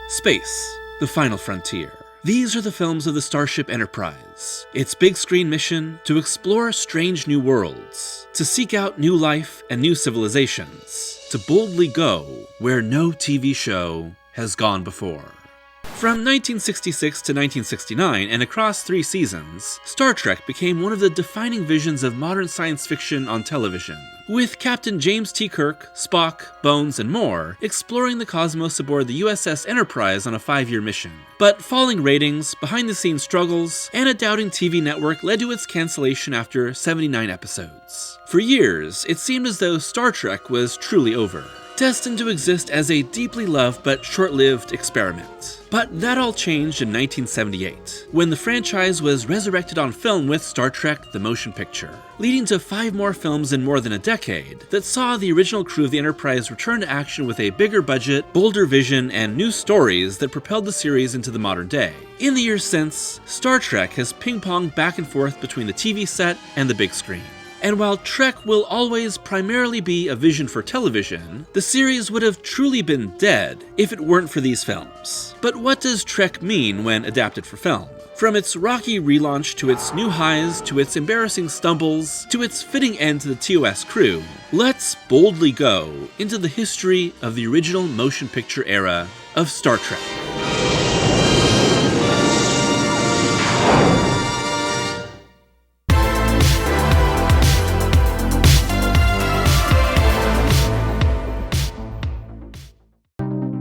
Space, the final frontier. These are the films of the Starship Enterprise, its big screen mission to explore strange new worlds, to seek out new life and new civilizations, to boldly go where no TV show has gone before. From 1966 to 1969 and across 3 seasons, Star Trek became one of the defining visions of modern science fiction on television, with Captain James T. Kirk, Spock, Bones, and more exploring the cosmos aboard the USS Enterprise on a 5-year mission. But falling ratings, behind-the-scenes struggles, and a doubting TV network led to its cancellation after 79 episodes. For years, it seemed as though Star Trek was truly over, destined to exist as a deeply loved but short-lived experiment. But that all changed in 1978, when the franchise was resurrected on film with Star Trek: The Motion Picture, leading to 5 more films in more than a decade that saw the original crew of the Enterprise return to action with a bigger budget, bolder vision, and new stories that propelled the series into the modern day. In the years since, Star Trek has ping-ponged back and forth between the TV set and the big screen. And while Trek will always primarily be a vision for television, the series would have truly been dead if it weren't for these films. But what does Trek mean when adapted for film? From its rocky relaunch to its new highs, to its embarrassing stumbles, to its fitting end to the TOS crew, let's boldly go into the history of the original motion picture era of Star Trek.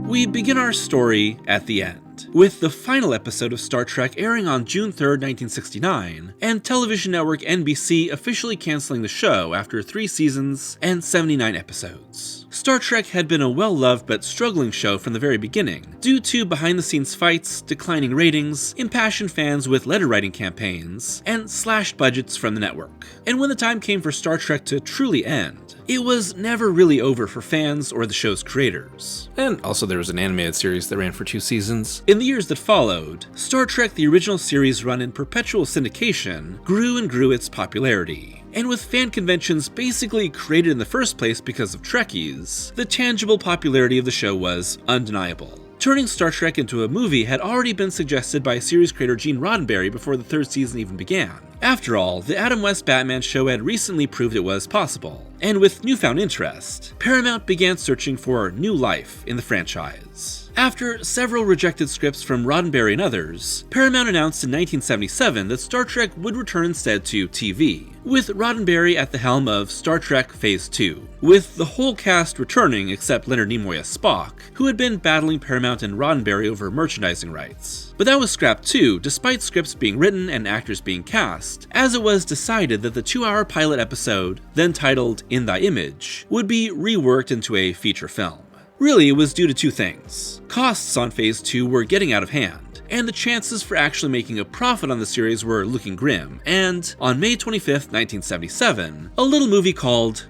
We begin our story at the end, with the final episode of Star Trek airing on June 3rd, 1969, and television network NBC officially canceling the show after 3 seasons and 79 episodes. Star Trek had been a well-loved but struggling show from the very beginning, due to behind-the-scenes fights, declining ratings, impassioned fans with letter-writing campaigns, and slashed budgets from the network. And when the time came for Star Trek to truly end, it was never really over for fans or the show's creators. And also there was an animated series that ran for 2 seasons. In the years that followed, Star Trek, the original series run in perpetual syndication, grew and grew its popularity. And with fan conventions basically created in the first place because of Trekkies, the tangible popularity of the show was undeniable. Turning Star Trek into a movie had already been suggested by series creator Gene Roddenberry before the 3rd season even began. After all, the Adam West Batman show had recently proved it was possible, and with newfound interest, Paramount began searching for new life in the franchise. After several rejected scripts from Roddenberry and others, Paramount announced in 1977 that Star Trek would return instead to TV, with Roddenberry at the helm of Star Trek Phase 2, with the whole cast returning except Leonard Nimoy as Spock, who had been battling Paramount and Roddenberry over merchandising rights. But that was scrapped too, despite scripts being written and actors being cast, as it was decided that the 2-hour pilot episode, then titled In Thy Image, would be reworked into a feature film. Really, it was due to 2 things. Costs on Phase 2 were getting out of hand, and the chances for actually making a profit on the series were looking grim, and on May 25th, 1977, a little movie called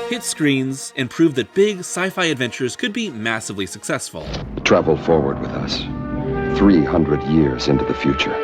hit screens and proved that big sci-fi adventures could be massively successful. Travel forward with us, 300 years into the future,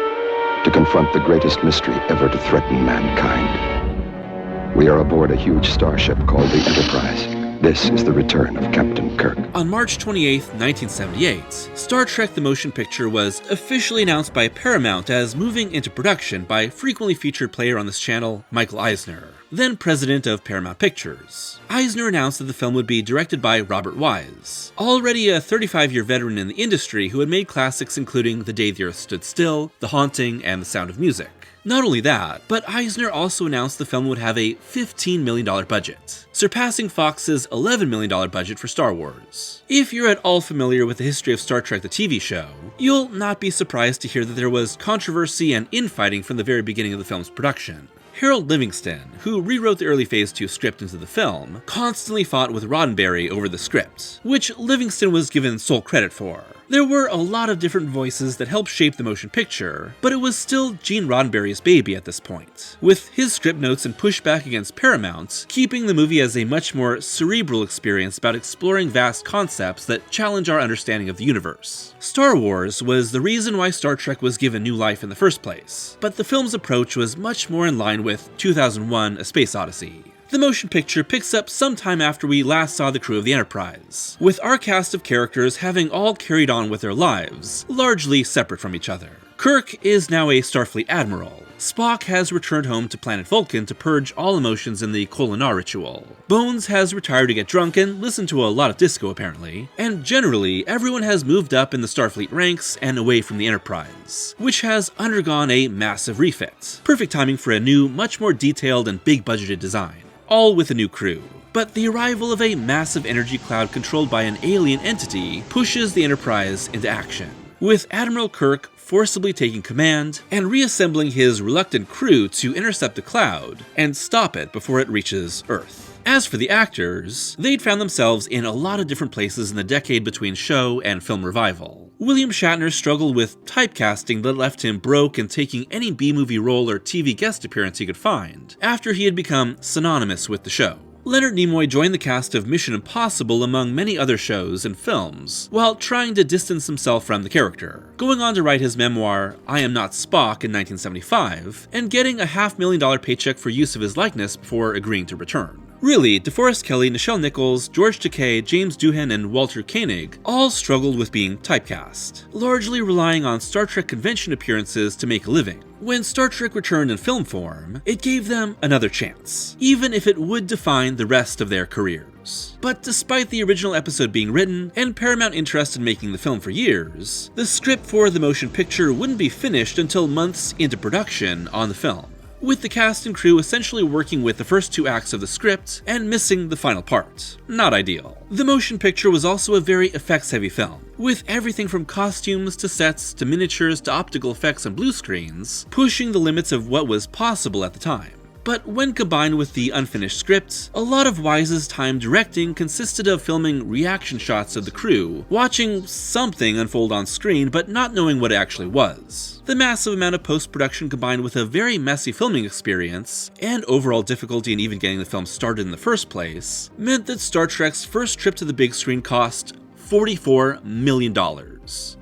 to confront the greatest mystery ever to threaten mankind. We are aboard a huge starship called the Enterprise. This is the return of Captain Kirk. On March 28, 1978, Star Trek: The Motion Picture was officially announced by Paramount as moving into production by frequently featured player on this channel, Michael Eisner, then president of Paramount Pictures. Eisner announced that the film would be directed by Robert Wise, already a 35-year veteran in the industry who had made classics including The Day the Earth Stood Still, The Haunting, and The Sound of Music. Not only that, but Eisner also announced the film would have a $15 million budget, surpassing Fox's $11 million budget for Star Wars. If you're at all familiar with the history of Star Trek the TV show, you'll not be surprised to hear that there was controversy and infighting from the very beginning of the film's production. Harold Livingston, who rewrote the early Phase 2 script into the film, constantly fought with Roddenberry over the script, which Livingston was given sole credit for. There were a lot of different voices that helped shape the motion picture, but it was still Gene Roddenberry's baby at this point, with his script notes and pushback against Paramount keeping the movie as a much more cerebral experience about exploring vast concepts that challenge our understanding of the universe. Star Wars was the reason why Star Trek was given new life in the first place, but the film's approach was much more in line with 2001: A Space Odyssey. The motion picture picks up sometime after we last saw the crew of the Enterprise, with our cast of characters having all carried on with their lives, largely separate from each other. Kirk is now a Starfleet admiral. Spock has returned home to planet Vulcan to purge all emotions in the Kolinar ritual. Bones has retired to get drunk and listen to a lot of disco apparently, and generally everyone has moved up in the Starfleet ranks and away from the Enterprise, which has undergone a massive refit. Perfect timing for a new, much more detailed and big budgeted design, all with a new crew. But the arrival of a massive energy cloud controlled by an alien entity pushes the Enterprise into action, with Admiral Kirk forcibly taking command and reassembling his reluctant crew to intercept the cloud and stop it before it reaches Earth. As for the actors, they'd found themselves in a lot of different places in the decade between show and film revival. William Shatner struggled with typecasting that left him broke and taking any B-movie role or TV guest appearance he could find, after he had become synonymous with the show. Leonard Nimoy joined the cast of Mission Impossible among many other shows and films, while trying to distance himself from the character, going on to write his memoir, I Am Not Spock, in 1975, and getting a $500,000 paycheck for use of his likeness before agreeing to return. Really, DeForest Kelley, Nichelle Nichols, George Takei, James Doohan, and Walter Koenig all struggled with being typecast, largely relying on Star Trek convention appearances to make a living. When Star Trek returned in film form, it gave them another chance, even if it would define the rest of their careers. But despite the original episode being written, and Paramount interest in making the film for years, the script for the motion picture wouldn't be finished until months into production on the film, with the cast and crew essentially working with the first 2 acts of the script and missing the final part. Not ideal. The motion picture was also a very effects-heavy film, with everything from costumes to sets to miniatures to optical effects and blue screens, pushing the limits of what was possible at the time. But when combined with the unfinished script, a lot of Wise's time directing consisted of filming reaction shots of the crew, watching something unfold on screen but not knowing what it actually was. The massive amount of post-production combined with a very messy filming experience, and overall difficulty in even getting the film started in the first place, meant that Star Trek's first trip to the big screen cost $44 million.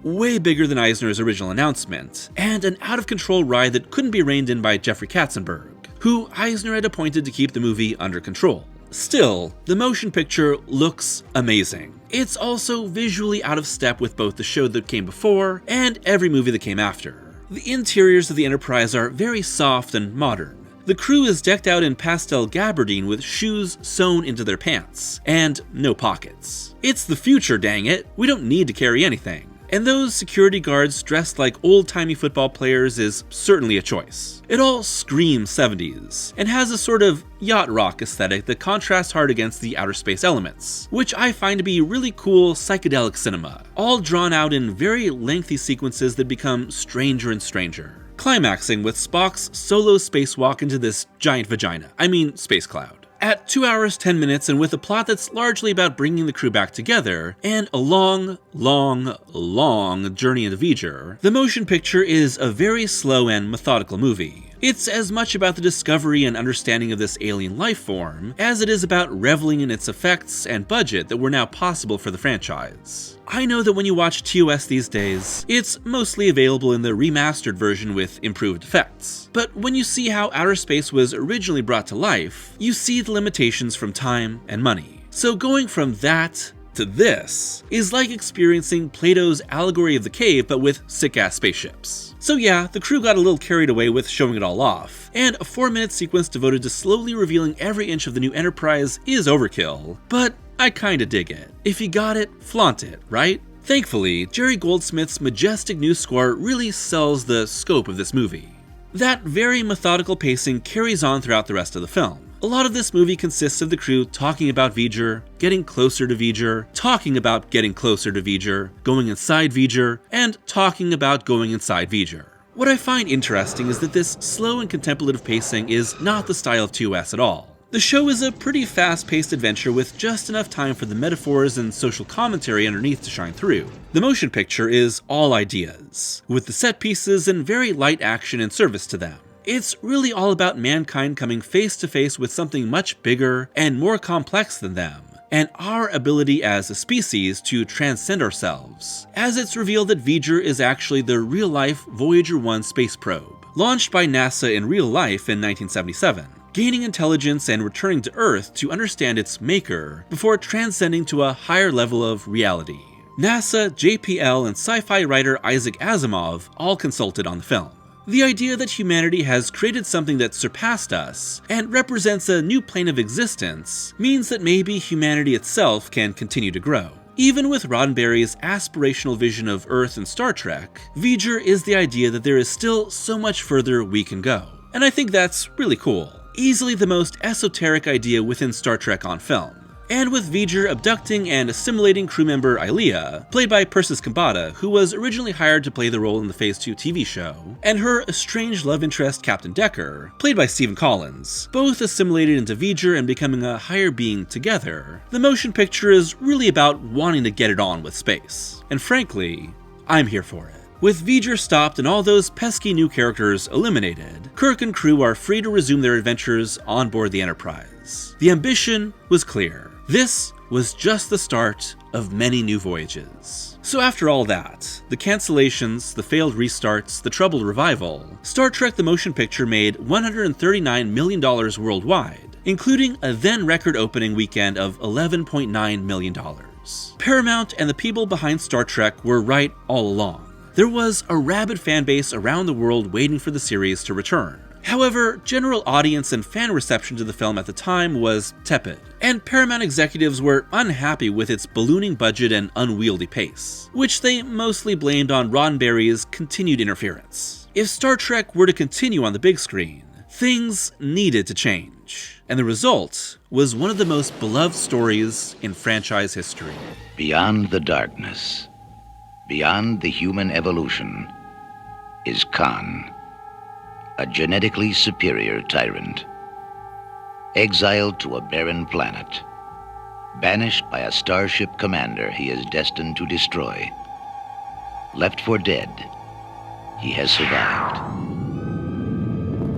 Way bigger than Eisner's original announcement, and an out-of-control ride that couldn't be reined in by Jeffrey Katzenberg, who Eisner had appointed to keep the movie under control. Still, the motion picture looks amazing. It's also visually out of step with both the show that came before and every movie that came after. The interiors of the Enterprise are very soft and modern. The crew is decked out in pastel gabardine with shoes sewn into their pants, and no pockets. It's the future, dang it. We don't need to carry anything. And those security guards dressed like old-timey football players is certainly a choice. It all screams 70s, and has a sort of yacht rock aesthetic that contrasts hard against the outer space elements, which I find to be really cool psychedelic cinema, all drawn out in very lengthy sequences that become stranger and stranger, climaxing with Spock's solo spacewalk into this giant vagina, space cloud. At 2 hours 10 minutes and with a plot that's largely about bringing the crew back together, and a long journey into Voyager, the motion picture is a very slow and methodical movie. It's as much about the discovery and understanding of this alien life form as it is about reveling in its effects and budget that were now possible for the franchise. I know that when you watch TOS these days, it's mostly available in the remastered version with improved effects. But when you see how outer space was originally brought to life, you see the limitations from time and money. So going from that to this is like experiencing Plato's allegory of the cave but with sick-ass spaceships. So yeah, the crew got a little carried away with showing it all off, and a 4-minute sequence devoted to slowly revealing every inch of the new Enterprise is overkill, but I kinda dig it. If you got it, flaunt it, right? Thankfully, Jerry Goldsmith's majestic new score really sells the scope of this movie. That very methodical pacing carries on throughout the rest of the film. A lot of this movie consists of the crew talking about Voyager, getting closer to Voyager, talking about getting closer to Voyager, going inside Voyager, and talking about going inside Voyager. What I find interesting is that this slow and contemplative pacing is not the style of TOS at all. The show is a pretty fast-paced adventure with just enough time for the metaphors and social commentary underneath to shine through. The motion picture is all ideas, with the set pieces and very light action in service to them. It's really all about mankind coming face to face with something much bigger and more complex than them, and our ability as a species to transcend ourselves, as it's revealed that Voyager is actually the real-life Voyager 1 space probe, launched by NASA in real life in 1977. gaining intelligence and returning to Earth to understand its maker before transcending to a higher level of reality. NASA, JPL, and sci-fi writer Isaac Asimov all consulted on the film. The idea that humanity has created something that surpassed us and represents a new plane of existence means that maybe humanity itself can continue to grow. Even with Roddenberry's aspirational vision of Earth and Star Trek, Voyager is the idea that there is still so much further we can go. And I think that's really cool. Easily the most esoteric idea within Star Trek on film. And with Voyager abducting and assimilating crew member Ilea, played by Persis Khambatta, who was originally hired to play the role in the Phase 2 TV show, and her estranged love interest Captain Decker, played by Stephen Collins, both assimilated into Voyager and becoming a higher being together, the motion picture is really about wanting to get it on with space. And frankly, I'm here for it. With Voyager stopped and all those pesky new characters eliminated, Kirk and crew are free to resume their adventures on board the Enterprise. The ambition was clear. This was just the start of many new voyages. So after all that, the cancellations, the failed restarts, the troubled revival, Star Trek the Motion Picture made $139 million worldwide, including a then record opening weekend of $11.9 million. Paramount and the people behind Star Trek were right all along. There was a rabid fan base around the world waiting for the series to return. However, general audience and fan reception to the film at the time was tepid, and Paramount executives were unhappy with its ballooning budget and unwieldy pace, which they mostly blamed on Roddenberry's continued interference. If Star Trek were to continue on the big screen, things needed to change, and the result was one of the most beloved stories in franchise history. Beyond the darkness, beyond the human evolution, is Khan, a genetically superior tyrant. Exiled to a barren planet, banished by a starship commander he is destined to destroy. Left for dead, he has survived.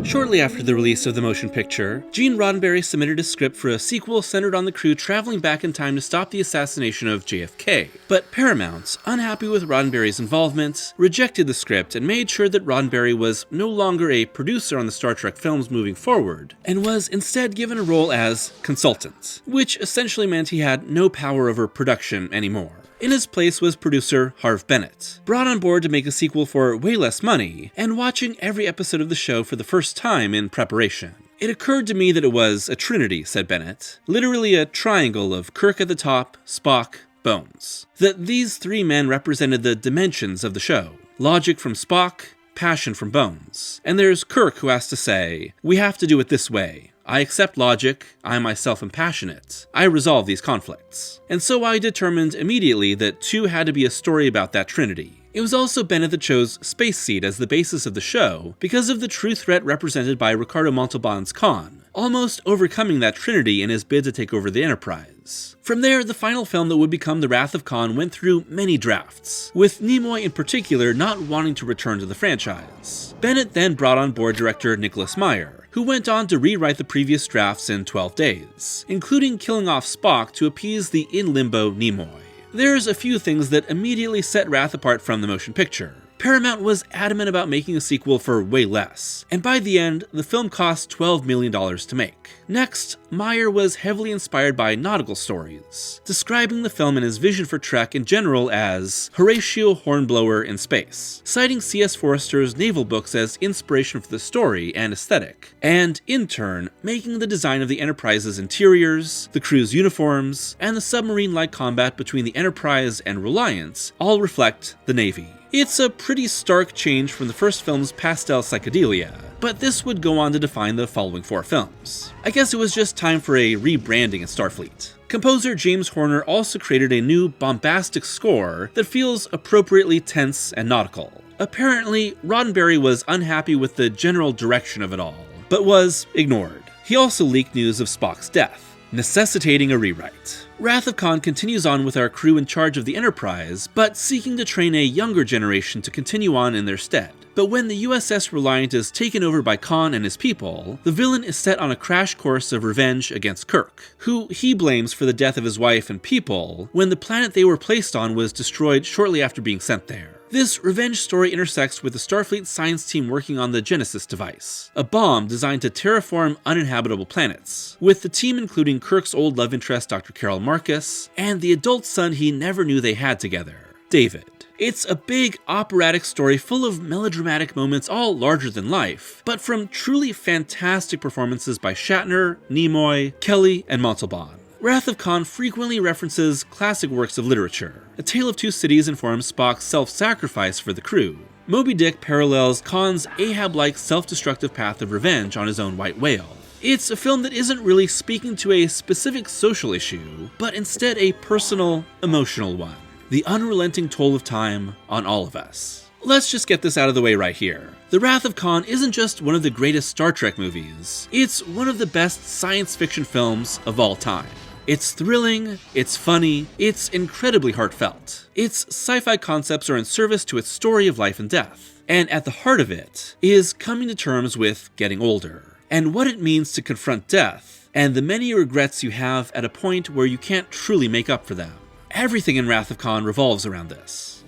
Shortly after the release of the motion picture, Gene Roddenberry submitted a script for a sequel centered on the crew traveling back in time to stop the assassination of JFK. But Paramount, unhappy with Roddenberry's involvement, rejected the script and made sure that Roddenberry was no longer a producer on the Star Trek films moving forward, and was instead given a role as consultant, which essentially meant he had no power over production anymore. In his place was producer Harve Bennett, brought on board to make a sequel for way less money, and watching every episode of the show for the first time in preparation. It occurred to me that it was a trinity, said Bennett, literally a triangle of Kirk at the top, Spock, Bones. That these three men represented the dimensions of the show. Logic from Spock, passion from Bones. And there's Kirk who has to say, we have to do it this way. I accept logic, I myself am passionate. I resolve these conflicts. And so I determined immediately that 2 had to be a story about that trinity. It was also Bennett that chose Space Seed as the basis of the show because of the true threat represented by Ricardo Montalban's Khan, almost overcoming that trinity in his bid to take over the Enterprise. From there, the final film that would become The Wrath of Khan went through many drafts, with Nimoy in particular not wanting to return to the franchise. Bennett then brought on board director Nicholas Meyer, who went on to rewrite the previous drafts in 12 days, including killing off Spock to appease the in-limbo Nimoy. There's a few things that immediately set Wrath apart from the motion picture. Paramount was adamant about making a sequel for way less, and by the end, the film cost $12 million to make. Next, Meyer was heavily inspired by nautical stories, describing the film and his vision for Trek in general as Horatio Hornblower in space, citing C.S. Forester's naval books as inspiration for the story and aesthetic, and in turn, making the design of the Enterprise's interiors, the crew's uniforms, and the submarine-like combat between the Enterprise and Reliance all reflect the Navy. It's a pretty stark change from the first film's pastel psychedelia, but this would go on to define the following 4 films. I guess it was just time for a rebranding at Starfleet. Composer James Horner also created a new bombastic score that feels appropriately tense and nautical. Apparently, Roddenberry was unhappy with the general direction of it all, but was ignored. He also leaked news of Spock's death, necessitating a rewrite. Wrath of Khan continues on with our crew in charge of the Enterprise, but seeking to train a younger generation to continue on in their stead. But when the USS Reliant is taken over by Khan and his people, the villain is set on a crash course of revenge against Kirk, who he blames for the death of his wife and people when the planet they were placed on was destroyed shortly after being sent there. This revenge story intersects with the Starfleet science team working on the Genesis device, a bomb designed to terraform uninhabitable planets, with the team including Kirk's old love interest Dr. Carol Marcus, and the adult son he never knew they had together, David. It's a big, operatic story full of melodramatic moments all larger than life, but from truly fantastic performances by Shatner, Nimoy, Kelly, and Montalban. Wrath of Khan frequently references classic works of literature. A Tale of Two Cities informs Spock's self-sacrifice for the crew. Moby Dick parallels Khan's Ahab-like self-destructive path of revenge on his own white whale. It's a film that isn't really speaking to a specific social issue, but instead a personal, emotional one. The unrelenting toll of time on all of us. Let's just get this out of the way right here. The Wrath of Khan isn't just one of the greatest Star Trek movies, it's one of the best science fiction films of all time. It's thrilling, it's funny, it's incredibly heartfelt. Its sci-fi concepts are in service to its story of life and death, and at the heart of it is coming to terms with getting older, and what it means to confront death, and the many regrets you have at a point where you can't truly make up for them. Everything in Wrath of Khan revolves around this.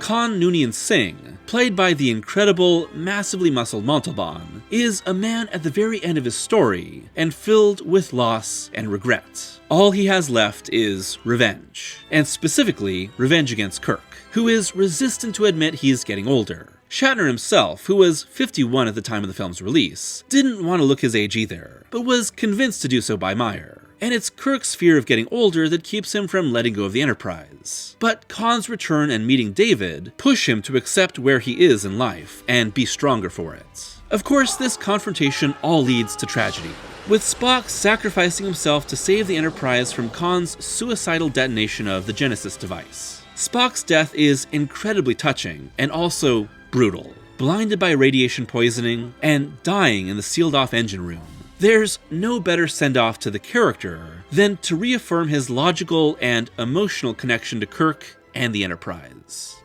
Khan Noonien Singh, played by the incredible, massively muscled Montalban, is a man at the very end of his story, and filled with loss and regret. All he has left is revenge, and specifically, revenge against Kirk, who is resistant to admit he is getting older. Shatner himself, who was 51 at the time of the film's release, didn't want to look his age either, but was convinced to do so by Meyer. And it's Kirk's fear of getting older that keeps him from letting go of the Enterprise. But Khan's return and meeting David push him to accept where he is in life and be stronger for it. Of course, this confrontation all leads to tragedy, with Spock sacrificing himself to save the Enterprise from Khan's suicidal detonation of the Genesis device. Spock's death is incredibly touching and also brutal, blinded by radiation poisoning and dying in the sealed-off engine room. There's no better send-off to the character than to reaffirm his logical and emotional connection to Kirk and the Enterprise.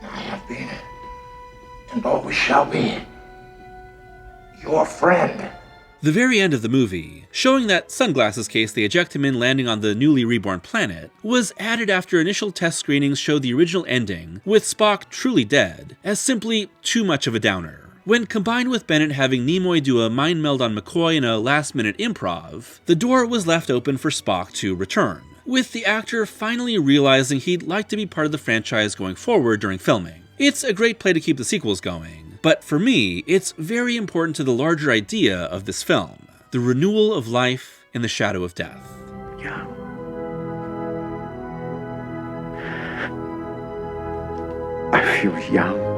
I have been, and always shall be, your friend. The very end of the movie, showing that sunglasses case they eject him in landing on the newly reborn planet, was added after initial test screenings showed the original ending, with Spock truly dead, as simply too much of a downer. When combined with Bennett having Nimoy do a mind meld on McCoy in a last-minute improv, the door was left open for Spock to return, with the actor finally realizing he'd like to be part of the franchise going forward during filming. It's a great play to keep the sequels going, but for me, it's very important to the larger idea of this film, the renewal of life in the shadow of death. Young. I feel young.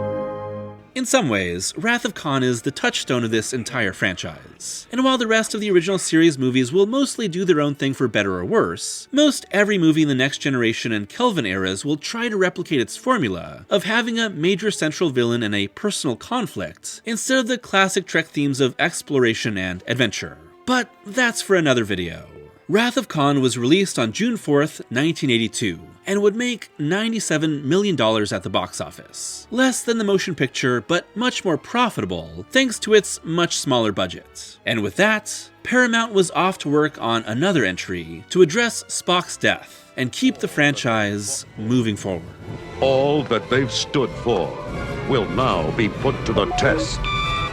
In some ways, Wrath of Khan is the touchstone of this entire franchise. And while the rest of the original series movies will mostly do their own thing for better or worse, most every movie in the Next Generation and Kelvin eras will try to replicate its formula of having a major central villain and a personal conflict, instead of the classic Trek themes of exploration and adventure. But that's for another video. Wrath of Khan was released on June 4th, 1982, and would make $97 million at the box office. Less than the motion picture, but much more profitable, thanks to its much smaller budget. And with that, Paramount was off to work on another entry to address Spock's death and keep the franchise moving forward. All that they've stood for will now be put to the test.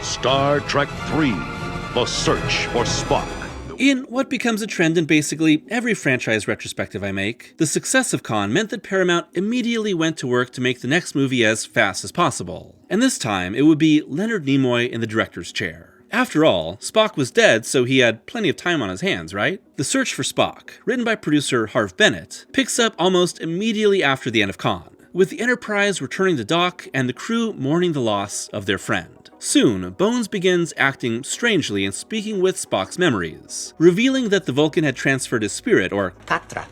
Star Trek III, The Search for Spock. In what becomes a trend in basically every franchise retrospective I make, the success of Khan meant that Paramount immediately went to work to make the next movie as fast as possible. And this time, it would be Leonard Nimoy in the director's chair. After all, Spock was dead, so he had plenty of time on his hands, right? The Search for Spock, written by producer Harve Bennett, picks up almost immediately after the end of Khan, with the Enterprise returning to dock and the crew mourning the loss of their friend. Soon, Bones begins acting strangely and speaking with Spock's memories, revealing that the Vulcan had transferred his spirit, or Katra.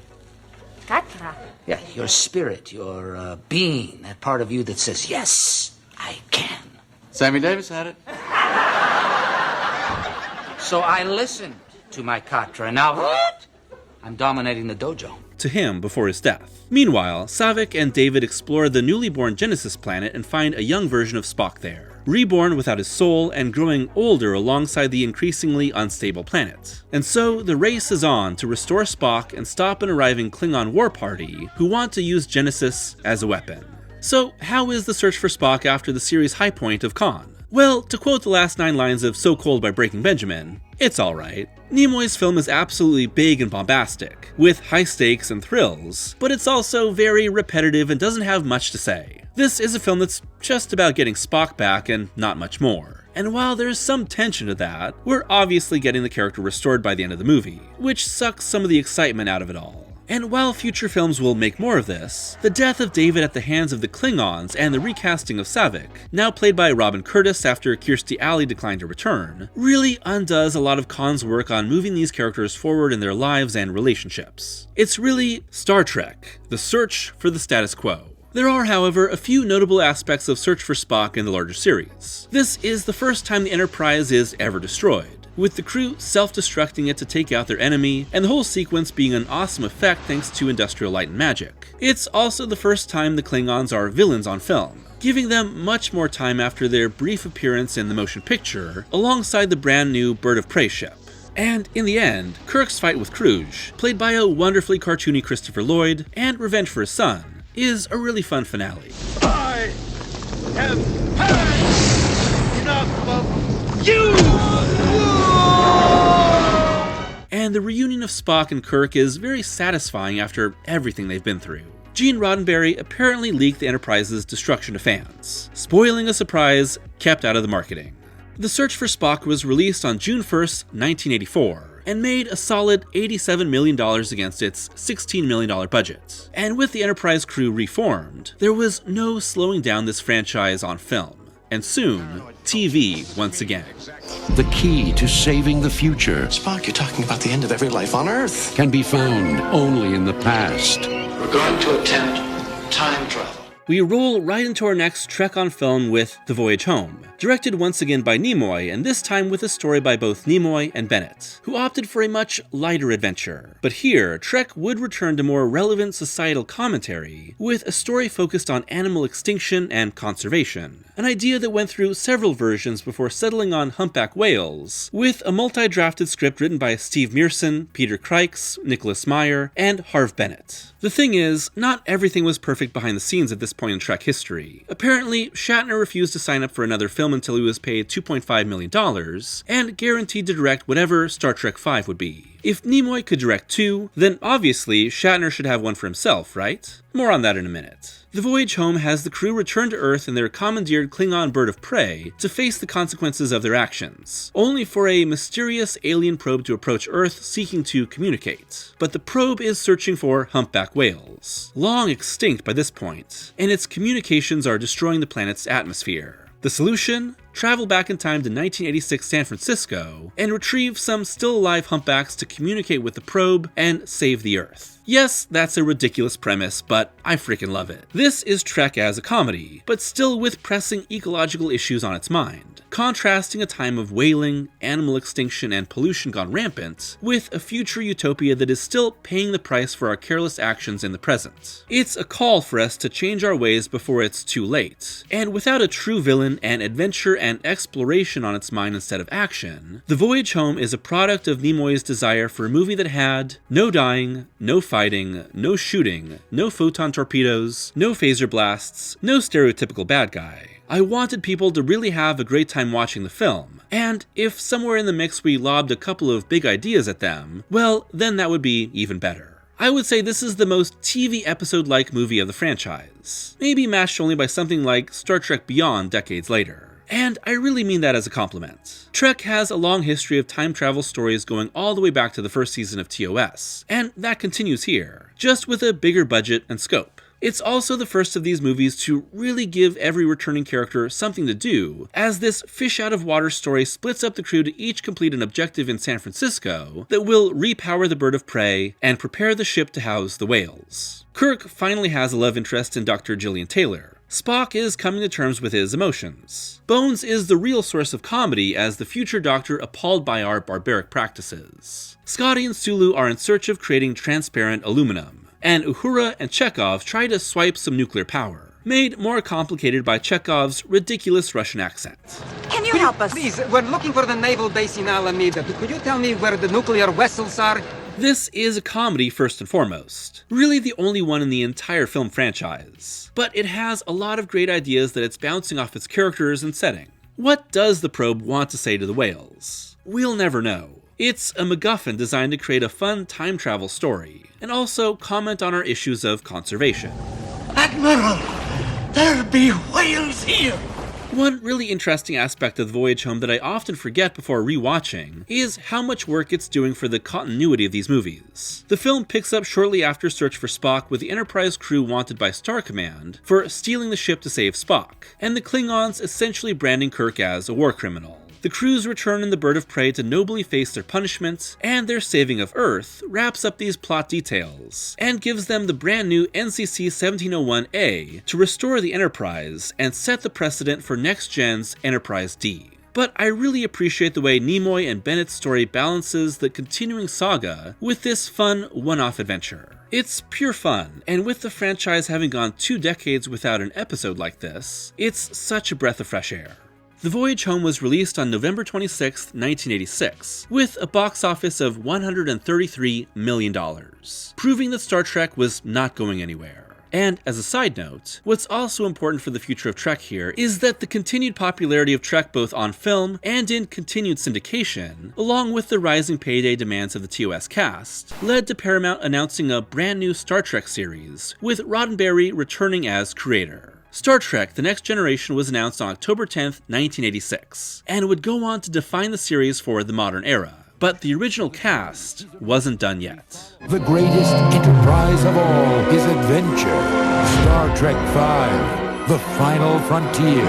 Katra. Yeah, your spirit, your being, that part of you that says, yes, I can. Sammy Davis had it. So I listened to my Katra, and now what? I'm dominating the dojo. To him before his death. Meanwhile, Saavik and David explore the newly born Genesis planet and find a young version of Spock there. reborn without his soul and growing older alongside the increasingly unstable planet. And so the race is on to restore Spock and stop an arriving Klingon war party who want to use Genesis as a weapon. So how is the search for Spock after the series' high point of Khan? Well, to quote the last 9 lines of So Cold by Breaking Benjamin, it's alright. Nimoy's film is absolutely big and bombastic, with high stakes and thrills, but it's also very repetitive and doesn't have much to say. This is a film that's just about getting Spock back and not much more. And while there's some tension to that, we're obviously getting the character restored by the end of the movie, which sucks some of the excitement out of it all. And while future films will make more of this, the death of David at the hands of the Klingons and the recasting of Saavik, now played by Robin Curtis after Kirstie Alley declined to return, really undoes a lot of Khan's work on moving these characters forward in their lives and relationships. It's really Star Trek, the search for the status quo. There are, however, a few notable aspects of Search for Spock in the larger series. This is the first time the Enterprise is ever destroyed, with the crew self-destructing it to take out their enemy, and the whole sequence being an awesome effect thanks to industrial light and magic. It's also the first time the Klingons are villains on film, giving them much more time after their brief appearance in the motion picture, alongside the brand new Bird of Prey ship. And in the end, Kirk's fight with Kruge, played by a wonderfully cartoony Christopher Lloyd, and revenge for his son, is a really fun finale. I have had enough of you! And the reunion of Spock and Kirk is very satisfying after everything they've been through. Gene Roddenberry apparently leaked the Enterprise's destruction to fans, spoiling a surprise kept out of the marketing. The Search for Spock was released on June 1st, 1984, and made a solid $87 million against its $16 million budget. And with the Enterprise crew reformed, there was no slowing down this franchise on film. And soon, TV once again. The key to saving the future Spock, you're talking about the end of every life on Earth. can be found only in the past. We're going to attempt time travel. We roll right into our next Trek on film with The Voyage Home, directed once again by Nimoy, and this time with a story by both Nimoy and Bennett, who opted for a much lighter adventure. But here, Trek would return to more relevant societal commentary, with a story focused on animal extinction and conservation, an idea that went through several versions before settling on humpback whales, with a multi-drafted script written by Steve Mearson, Peter Krikes, Nicholas Meyer, and Harve Bennett. The thing is, not everything was perfect behind the scenes at this point in Trek history. Apparently, Shatner refused to sign up for another film until he was paid $2.5 million, and guaranteed to direct whatever Star Trek V would be. If Nimoy could direct 2, then obviously Shatner should have one for himself, right? More on that in a minute. The Voyage Home has the crew return to Earth in their commandeered Klingon Bird of Prey to face the consequences of their actions, only for a mysterious alien probe to approach Earth seeking to communicate. But the probe is searching for humpback whales, long extinct by this point, and its communications are destroying the planet's atmosphere. The solution? Travel back in time to 1986 San Francisco and retrieve some still-alive humpbacks to communicate with the probe and save the Earth. Yes, that's a ridiculous premise, but I freaking love it. This is Trek as a comedy, but still with pressing ecological issues on its mind, contrasting a time of whaling, animal extinction, and pollution gone rampant, with a future utopia that is still paying the price for our careless actions in the present. It's a call for us to change our ways before it's too late, and without a true villain and adventure and exploration on its mind instead of action, The Voyage Home is a product of Nimoy's desire for a movie that had no dying, no fighting, no shooting, no photon torpedoes, no phaser blasts, no stereotypical bad guy. I wanted people to really have a great time watching the film, and if somewhere in the mix we lobbed a couple of big ideas at them, well, then that would be even better. I would say this is the most TV episode-like movie of the franchise, maybe matched only by something like Star Trek Beyond decades later. And I really mean that as a compliment. Trek has a long history of time travel stories going all the way back to the first season of TOS, and that continues here, just with a bigger budget and scope. It's also the first of these movies to really give every returning character something to do, as this fish-out-of-water story splits up the crew to each complete an objective in San Francisco that will repower the Bird of Prey and prepare the ship to house the whales. Kirk finally has a love interest in Dr. Gillian Taylor. Spock is coming to terms with his emotions. Bones is the real source of comedy as the future Doctor appalled by our barbaric practices. Scotty and Sulu are in search of creating transparent aluminum, and Uhura and Chekhov try to swipe some nuclear power. made more complicated by Chekhov's ridiculous Russian accent. Can you help us? Please, we're looking for the naval base in Alameda. Could you tell me where the nuclear vessels are? This is a comedy first and foremost, really the only one in the entire film franchise, but it has a lot of great ideas that it's bouncing off its characters and setting. What does the probe want to say to the whales? We'll never know. It's a MacGuffin designed to create a fun time travel story, and also comment on our issues of conservation. Admiral, there be whales here! One really interesting aspect of the Voyage home that I often forget before rewatching is how much work it's doing for the continuity of these movies. The film picks up shortly after Search for Spock with the Enterprise crew wanted by Star Command for stealing the ship to save Spock, and the Klingons essentially branding Kirk as a war criminal. The crew's return in the Bird of Prey to nobly face their punishment, and their saving of Earth wraps up these plot details, and gives them the brand new NCC 1701A to restore the Enterprise and set the precedent for next gen's Enterprise D. But I really appreciate the way Nimoy and Bennett's story balances the continuing saga with this fun one-off adventure. It's pure fun, and with the franchise having gone 2 decades without an episode like this, it's such a breath of fresh air. The Voyage home was released on November 26, 1986, with a box office of $133 million, proving that Star Trek was not going anywhere. And as a side note, what's also important for the future of Trek here is that the continued popularity of Trek both on film and in continued syndication, along with the rising payday demands of the TOS cast, led to Paramount announcing a brand new Star Trek series, with Roddenberry returning as creator. Star Trek: The Next Generation was announced on October 10, 1986, and would go on to define the series for the modern era. But the original cast wasn't done yet. The greatest enterprise of all is adventure. Star Trek V, The Final Frontier.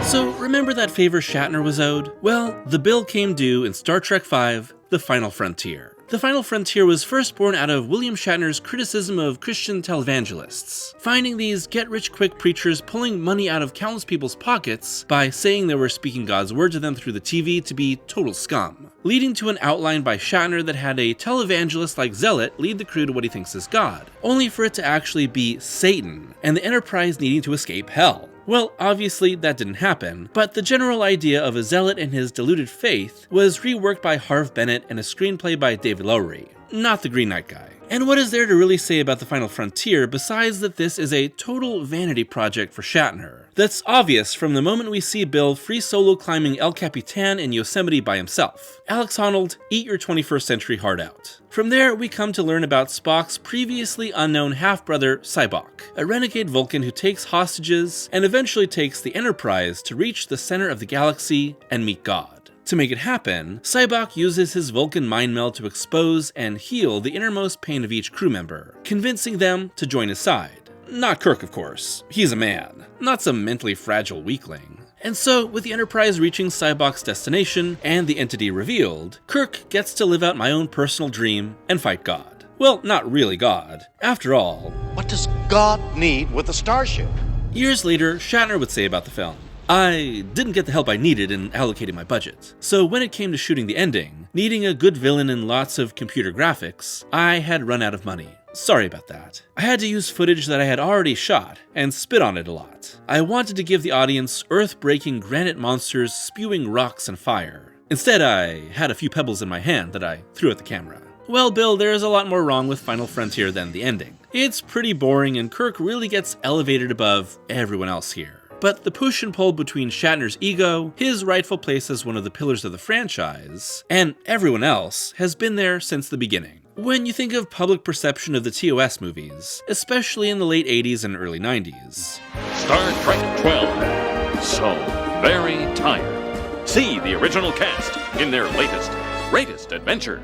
So remember that favor Shatner was owed? Well, the bill came due in Star Trek V, The Final Frontier. The Final Frontier was first born out of William Shatner's criticism of Christian televangelists, finding these get-rich-quick preachers pulling money out of countless people's pockets by saying they were speaking God's word to them through the TV to be total scum, leading to an outline by Shatner that had a televangelist-like zealot lead the crew to what he thinks is God, only for it to actually be Satan, and the Enterprise needing to escape hell. Well, obviously that didn't happen, but the general idea of a zealot and his deluded faith was reworked by Harve Bennett and a screenplay by David Lowery, not the Green Knight guy. And what is there to really say about The Final Frontier besides that this is a total vanity project for Shatner? That's obvious from the moment we see Bill free solo climbing El Capitan in Yosemite by himself. Alex Honnold, eat your 21st century heart out. From there, we come to learn about Spock's previously unknown half-brother, Sybok, a renegade Vulcan who takes hostages and eventually takes the Enterprise to reach the center of the galaxy and meet God. To make it happen, Sybok uses his Vulcan mind meld to expose and heal the innermost pain of each crew member, convincing them to join his side. Not Kirk, of course. He's a man, not some mentally fragile weakling. And so, with the Enterprise reaching Sybok's destination and the entity revealed, Kirk gets to live out my own personal dream and fight God. Well, not really God. After all, what does God need with a starship? Years later, Shatner would say about the film, I didn't get the help I needed in allocating my budget. So when it came to shooting the ending, needing a good villain and lots of computer graphics, I had run out of money. Sorry about that. I had to use footage that I had already shot and spit on it a lot. I wanted to give the audience earth-breaking granite monsters spewing rocks and fire. Instead, I had a few pebbles in my hand that I threw at the camera. Well, Bill, there's a lot more wrong with Final Frontier than the ending. It's pretty boring and Kirk really gets elevated above everyone else here. But the push and pull between Shatner's ego, his rightful place as one of the pillars of the franchise, and everyone else has been there since the beginning. When you think of public perception of the TOS movies, especially in the late 80s and early 90s. Star Trek 12. So very tired. See the original cast in their latest, greatest adventure.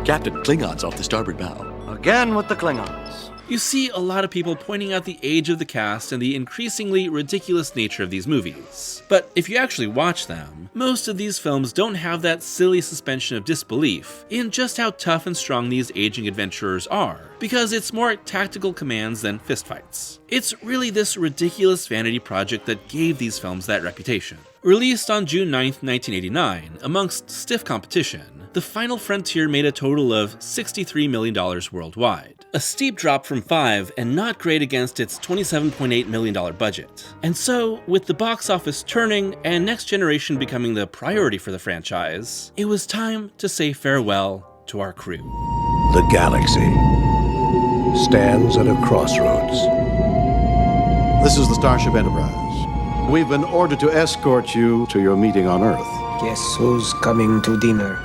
Captain, Klingons off the starboard bow. Again with the Klingons. You see a lot of people pointing out the age of the cast and the increasingly ridiculous nature of these movies. But if you actually watch them, most of these films don't have that silly suspension of disbelief in just how tough and strong these aging adventurers are, because it's more tactical commands than fistfights. It's really this ridiculous vanity project that gave these films that reputation. Released on June 9, 1989, amongst stiff competition, The Final Frontier made a total of $63 million worldwide. A steep drop from 5 and not great against its $27.8 million budget. And so, with the box office turning and Next Generation becoming the priority for the franchise, it was time to say farewell to our crew. The galaxy stands at a crossroads. This is the Starship Enterprise. We've been ordered to escort you to your meeting on Earth. Guess who's coming to dinner?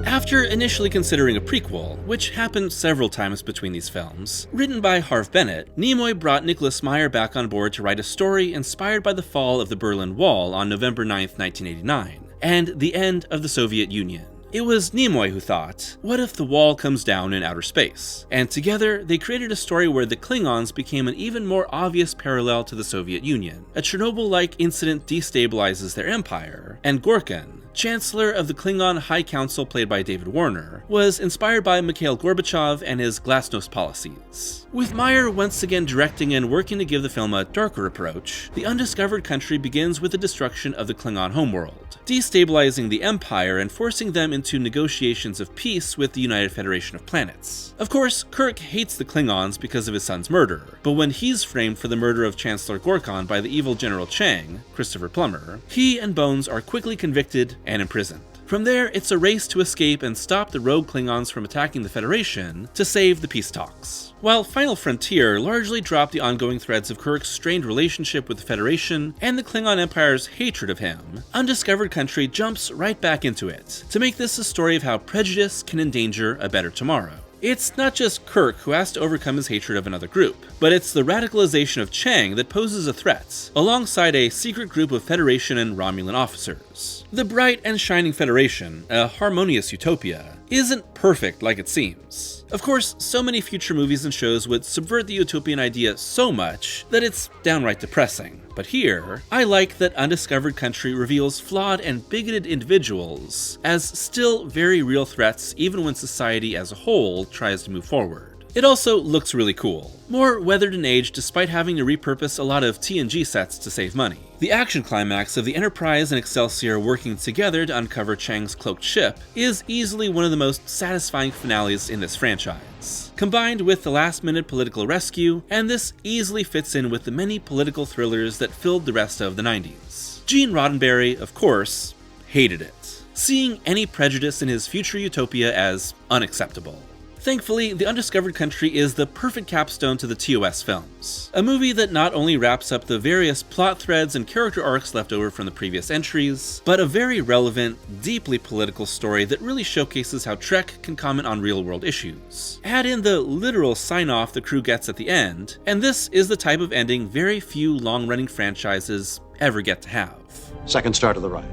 After initially considering a prequel, which happened several times between these films, written by Harve Bennett, Nimoy brought Nicholas Meyer back on board to write a story inspired by the fall of the Berlin Wall on November 9, 1989, and the end of the Soviet Union. It was Nimoy who thought, what if the wall comes down in outer space? And together, they created a story where the Klingons became an even more obvious parallel to the Soviet Union. A Chernobyl-like incident destabilizes their empire, and Gorkin, Chancellor of the Klingon High Council played by David Warner, was inspired by Mikhail Gorbachev and his glasnost policies. With Meyer once again directing and working to give the film a darker approach, The Undiscovered Country begins with the destruction of the Klingon homeworld, destabilizing the Empire and forcing them into negotiations of peace with the United Federation of Planets. Of course, Kirk hates the Klingons because of his son's murder, but when he's framed for the murder of Chancellor Gorkon by the evil General Chang, Christopher Plummer, he and Bones are quickly convicted and imprisoned. From there, it's a race to escape and stop the rogue Klingons from attacking the Federation to save the peace talks. While Final Frontier largely dropped the ongoing threads of Kirk's strained relationship with the Federation and the Klingon Empire's hatred of him, Undiscovered Country jumps right back into it, to make this a story of how prejudice can endanger a better tomorrow. It's not just Kirk who has to overcome his hatred of another group, but it's the radicalization of Chang that poses a threat, alongside a secret group of Federation and Romulan officers. The bright and shining Federation, a harmonious utopia, isn't perfect like it seems. Of course, so many future movies and shows would subvert the utopian idea so much that it's downright depressing. But here, I like that Undiscovered Country reveals flawed and bigoted individuals as still very real threats even when society as a whole tries to move forward. It also looks really cool. More weathered and aged despite having to repurpose a lot of TNG sets to save money. The action climax of the Enterprise and Excelsior working together to uncover Chang's cloaked ship is easily one of the most satisfying finales in this franchise. Combined with the last-minute political rescue, and this easily fits in with the many political thrillers that filled the rest of the 90s. Gene Roddenberry, of course, hated it, seeing any prejudice in his future utopia as unacceptable. Thankfully, The Undiscovered Country is the perfect capstone to the TOS films. A movie that not only wraps up the various plot threads and character arcs left over from the previous entries, but a very relevant, deeply political story that really showcases how Trek can comment on real-world issues. Add in the literal sign-off the crew gets at the end, and this is the type of ending very few long-running franchises ever get to have. Second start to the right.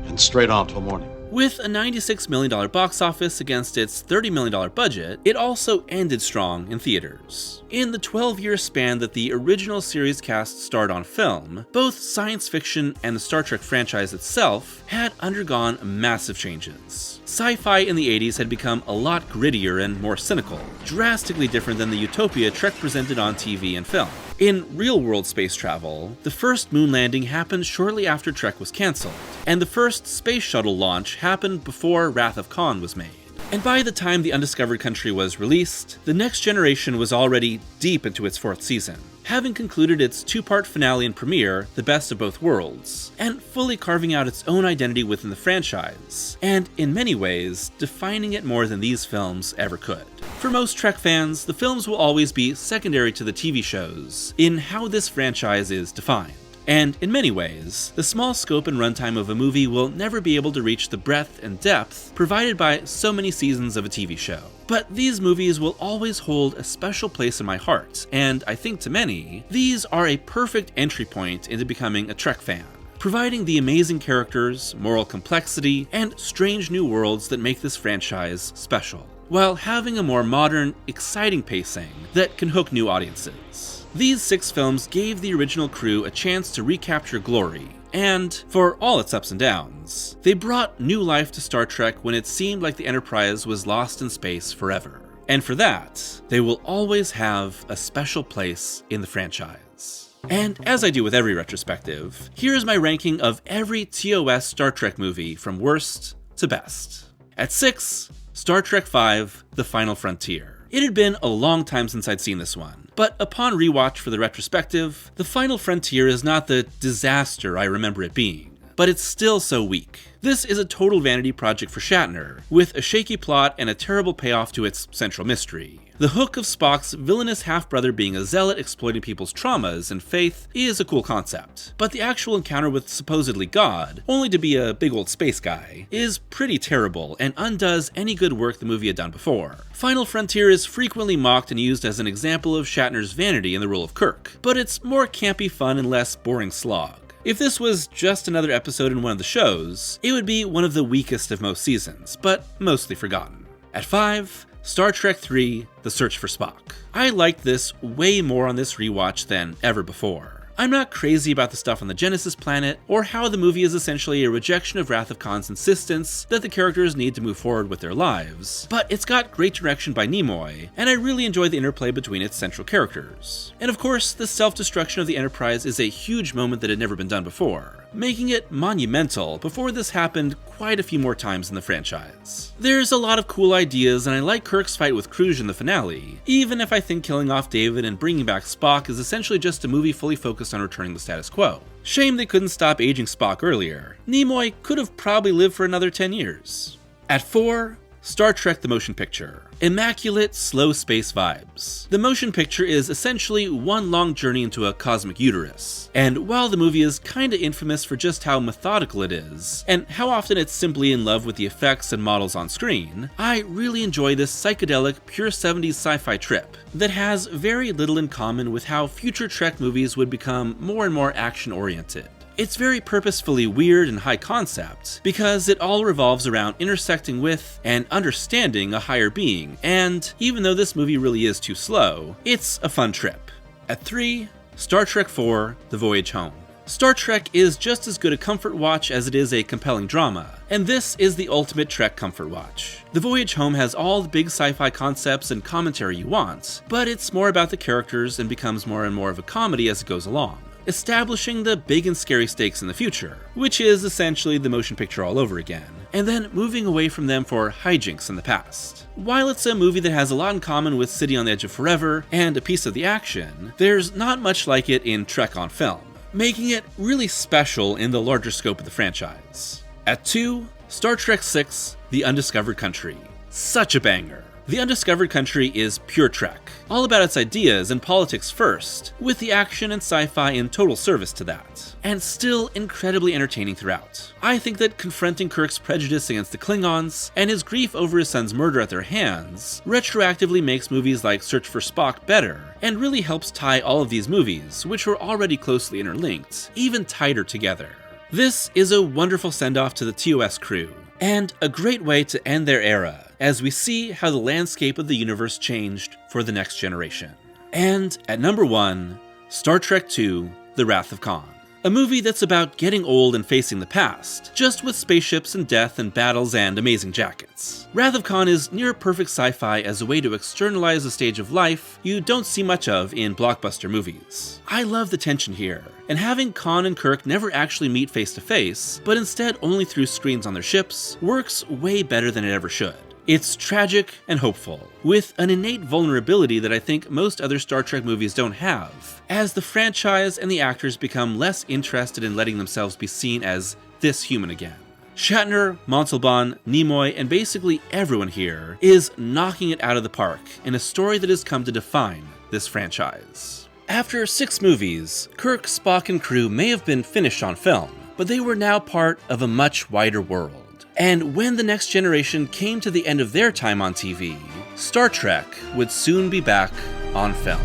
And straight on till morning. With a $96 million box office against its $30 million budget, it also ended strong in theaters. In the 12-year span that the original series cast starred on film, both science fiction and the Star Trek franchise itself had undergone massive changes. Sci-fi in the 80s had become a lot grittier and more cynical, drastically different than the utopia Trek presented on TV and film. In real-world space travel, the first moon landing happened shortly after Trek was cancelled, and the first space shuttle launch happened before Wrath of Khan was made. And by the time The Undiscovered Country was released, The Next Generation was already deep into its 4th season, having concluded its 2-part finale and premiere, The Best of Both Worlds, and fully carving out its own identity within the franchise, and in many ways, defining it more than these films ever could. For most Trek fans, the films will always be secondary to the TV shows in how this franchise is defined. And in many ways, the small scope and runtime of a movie will never be able to reach the breadth and depth provided by so many seasons of a TV show. But these movies will always hold a special place in my heart, and I think to many, these are a perfect entry point into becoming a Trek fan, providing the amazing characters, moral complexity, and strange new worlds that make this franchise special, while having a more modern, exciting pacing that can hook new audiences. These 6 films gave the original crew a chance to recapture glory, and, for all its ups and downs, they brought new life to Star Trek when it seemed like the Enterprise was lost in space forever. And for that, they will always have a special place in the franchise. And as I do with every retrospective, here's my ranking of every TOS Star Trek movie from worst to best. At 6, Star Trek V: The Final Frontier. It had been a long time since I'd seen this one, but upon rewatch for the retrospective, The Final Frontier is not the disaster I remember it being, but it's still so weak. This is a total vanity project for Shatner, with a shaky plot and a terrible payoff to its central mystery. The hook of Spock's villainous half-brother being a zealot exploiting people's traumas and faith is a cool concept, but the actual encounter with supposedly God, only to be a big old space guy, is pretty terrible and undoes any good work the movie had done before. Final Frontier is frequently mocked and used as an example of Shatner's vanity in the role of Kirk, but it's more campy fun and less boring slog. If this was just another episode in one of the shows, it would be one of the weakest of most seasons, but mostly forgotten. At 5, Star Trek III: The Search for Spock. I liked this way more on this rewatch than ever before. I'm not crazy about the stuff on the Genesis planet, or how the movie is essentially a rejection of Wrath of Khan's insistence that the characters need to move forward with their lives, but it's got great direction by Nimoy, and I really enjoy the interplay between its central characters. And of course, the self-destruction of the Enterprise is a huge moment that had never been done before, making it monumental before this happened quite a few more times in the franchise. There's a lot of cool ideas, and I like Kirk's fight with Kruge in the finale, even if I think killing off David and bringing back Spock is essentially just a movie fully focused on returning the status quo. Shame they couldn't stop aging Spock earlier. Nimoy could have probably lived for another 10 years. At 4, Star Trek: The Motion Picture. Immaculate, slow space vibes. The motion picture is essentially one long journey into a cosmic uterus, and while the movie is kinda infamous for just how methodical it is, and how often it's simply in love with the effects and models on screen, I really enjoy this psychedelic, pure 70s sci-fi trip that has very little in common with how future Trek movies would become more and more action-oriented. It's very purposefully weird and high concept, because it all revolves around intersecting with and understanding a higher being, and even though this movie really is too slow, it's a fun trip. At 3, Star Trek IV: The Voyage Home. Star Trek is just as good a comfort watch as it is a compelling drama, and this is the ultimate Trek comfort watch. The Voyage Home has all the big sci-fi concepts and commentary you want, but it's more about the characters and becomes more and more of a comedy as it goes along, establishing the big and scary stakes in the future, which is essentially the motion picture all over again, and then moving away from them for hijinks in the past. While it's a movie that has a lot in common with City on the Edge of Forever and a piece of the action, there's not much like it in Trek on film, making it really special in the larger scope of the franchise. At 2, Star Trek VI: The Undiscovered Country. Such a banger. The Undiscovered Country is pure Trek, all about its ideas and politics first, with the action and sci-fi in total service to that, and still incredibly entertaining throughout. I think that confronting Kirk's prejudice against the Klingons, and his grief over his son's murder at their hands, retroactively makes movies like Search for Spock better, and really helps tie all of these movies, which were already closely interlinked, even tighter together. This is a wonderful send-off to the TOS crew, and a great way to end their era, as we see how the landscape of the universe changed for the next generation. And at number 1, Star Trek II: The Wrath of Khan. A movie that's about getting old and facing the past, just with spaceships and death and battles and amazing jackets. Wrath of Khan is near-perfect sci-fi as a way to externalize a stage of life you don't see much of in blockbuster movies. I love the tension here, and having Khan and Kirk never actually meet face-to-face, but instead only through screens on their ships, works way better than it ever should. It's tragic and hopeful, with an innate vulnerability that I think most other Star Trek movies don't have, as the franchise and the actors become less interested in letting themselves be seen as this human again. Shatner, Montalban, Nimoy, and basically everyone here is knocking it out of the park in a story that has come to define this franchise. After 6 movies, Kirk, Spock, and crew may have been finished on film, but they were now part of a much wider world. And when the next generation came to the end of their time on TV, Star Trek would soon be back on film.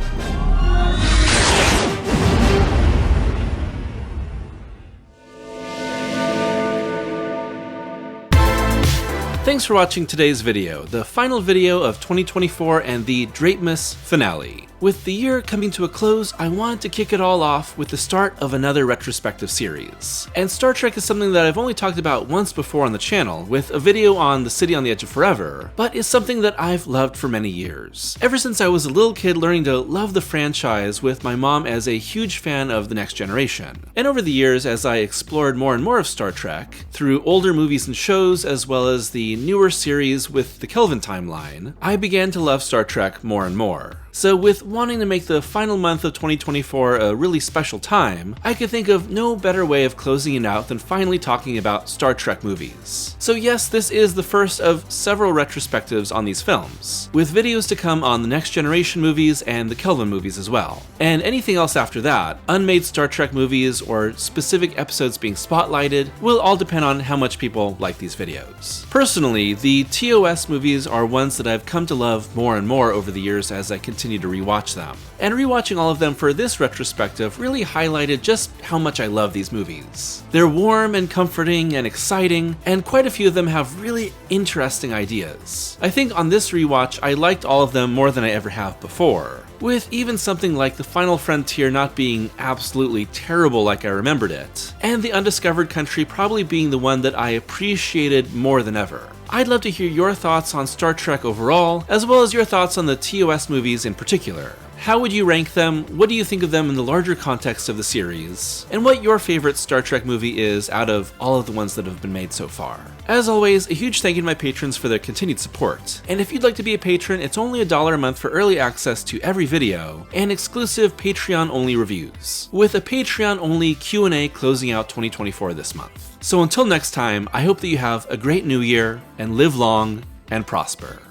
Thanks for watching today's video, the final video of 2024 and the Draper finale. With the year coming to a close, I wanted to kick it all off with the start of another retrospective series. And Star Trek is something that I've only talked about once before on the channel, with a video on The City on the Edge of Forever, but is something that I've loved for many years. Ever since I was a little kid learning to love the franchise, with my mom as a huge fan of The Next Generation. And over the years, as I explored more and more of Star Trek, through older movies and shows, as well as the newer series with the Kelvin timeline, I began to love Star Trek more and more. So with wanting to make the final month of 2024 a really special time, I could think of no better way of closing it out than finally talking about Star Trek movies. So yes, this is the first of several retrospectives on these films, with videos to come on the Next Generation movies and the Kelvin movies as well. And anything else after that, unmade Star Trek movies or specific episodes being spotlighted, will all depend on how much people like these videos. Personally, the TOS movies are ones that I've come to love more and more over the years as I continue to rewatch them. And rewatching all of them for this retrospective really highlighted just how much I love these movies. They're warm and comforting and exciting, and quite a few of them have really interesting ideas. I think on this rewatch I liked all of them more than I ever have before, with even something like The Final Frontier not being absolutely terrible like I remembered it, and The Undiscovered Country probably being the one that I appreciated more than ever. I'd love to hear your thoughts on Star Trek overall, as well as your thoughts on the TOS movies in particular. How would you rank them? What do you think of them in the larger context of the series? And what your favorite Star Trek movie is out of all of the ones that have been made so far. As always, a huge thank you to my patrons for their continued support. And if you'd like to be a patron, it's only $1 a month for early access to every video and exclusive Patreon-only reviews, with a Patreon-only Q&A closing out 2024 this month. So until next time, I hope that you have a great new year and live long and prosper.